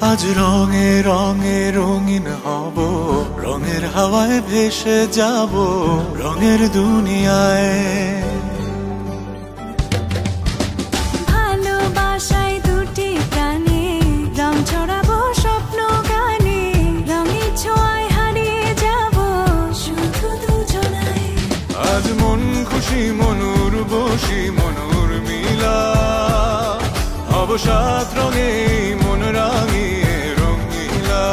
আজ রঙে রঙে রঙিন হব, রঙের হাওয়ায় ভেসে যাব রঙের দুনিয়ায়। ভালোবাসায় দুটি প্রাণে রং ছড়াবো স্বপ্ন গানে, রঙের ছোঁয়ায় হারিয়ে যাব শুধু দুজনায়। আজ মন খুশি মনুর বসি মনুর মিলা, হব সাত রঙে মন রাঙিয়ে রঙিলা।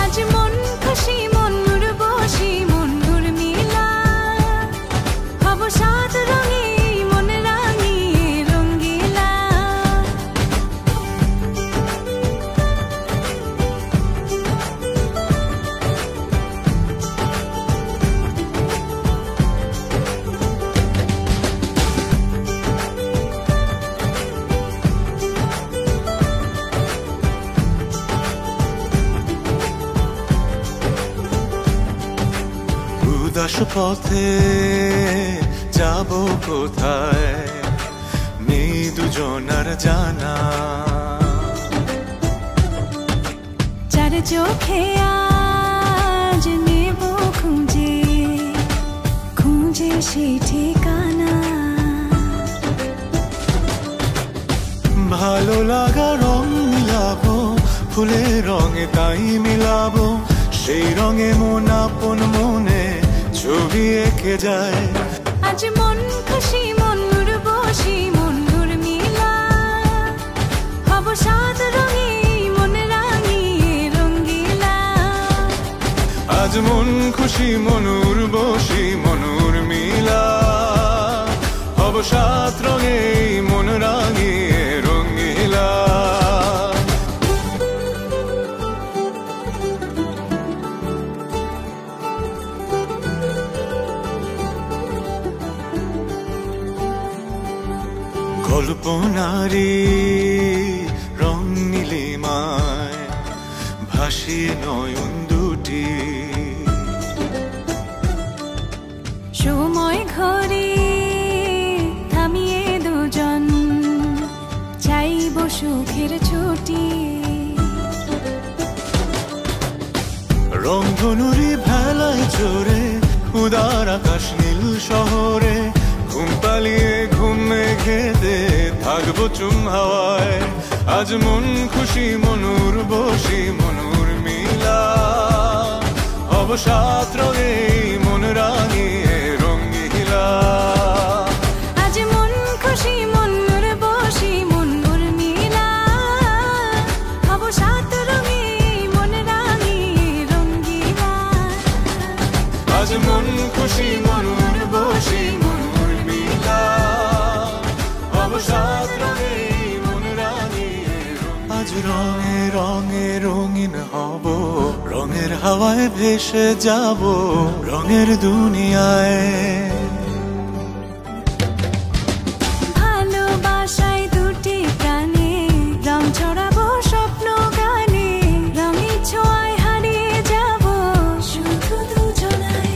আজ মন খুশি মনুর বসি মনুর মিলা, হব সাত রঙে মন রাঙিয়ে রঙিলা। উদাস পথে যাব কোথায়, নেই দুজনার জানা। চার চোখে আজ নেব খুঁজে খুঁজে সেই ঠিকানা। ভালো লাগা রং মিলাবো, ফুলের রঙে তাই মিলাবো, সেই রঙে মন আপন মনে ছবি এঁকে যায়। আজ মন খুশি মনুর বসি মনুর মিলা, হব সাত রঙে মন রাঙিয়ে রঙিলা। আজ মন খুশি মনুর বসি মনুর মিলা, হব সাত রঙে মন রাঙিয়ে রঙিলা। কল্পনারি রং নীলিমায় ভাসিয়ে নয়ন দুটি, সময় ঘরে থামিয়ে দুজন চাইব সুখের ছুটি। রংধনুরি ভেলায় চড়ে উদার আকাশ নীল শহরে, ঘুম পালিয়ে ঘুম মেঘেতে থাকবো চুম হাওয়ায়। আজ মন খুশি মনুর বসি মনুর মিলা, হব সাত রঙে মন রাঙিয়ে রঙিলা। আজ মন খুশি মনুর বসি মনুর মিলা, হব সাত রঙে মন রাঙিয়ে রঙিলা। আজ মন খুশি মনুর বসি মনুর মিলা, হব সাত রঙে মন রাঙিয়ে। আজ রঙে রঙে রঙিন হব, রঙের হাওয়ায় ভেসে যাব রঙের দুনিয়ায়। ভালোবাসায় দুটি প্রাণে রং ছড়াবো স্বপ্ন গানে, রঙের ছোঁয়ায় হারিয়ে যাব শুধু দুজনায়।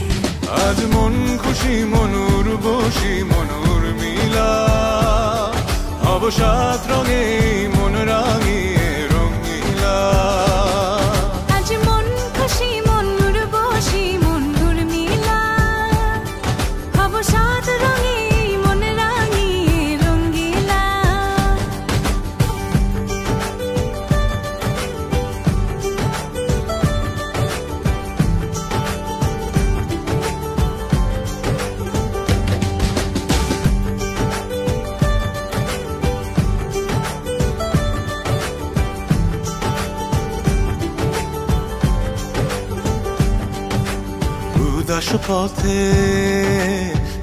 আজ মন খুশি মনুর বসি মনুর মিলা, হব সাত রঙে মন রাঙিয়ে রঙিলা। আজ মন খুশি মনুর বসি মনুর মিলা, হব সাত রঙে মন রাঙিয়ে রঙিলা। উদাস পথে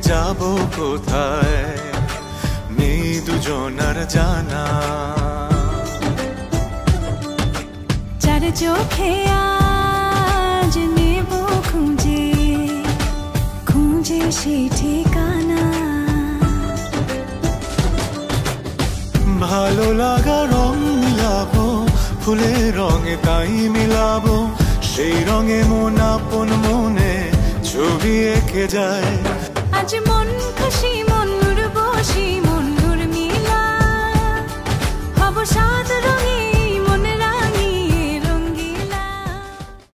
যাব কোথায়, নেই দুজনার জানা। চার চোখে আজ নেব খুঁজে খুঁজে সেই ঠিকানা। ভালো লাগা রং মিলাবো, ফুলের রঙে তাই মিলাবো, সেই রঙে মন আপন মনে ছবি এঁকে যায়। আজ মন খুশি মনুর বসি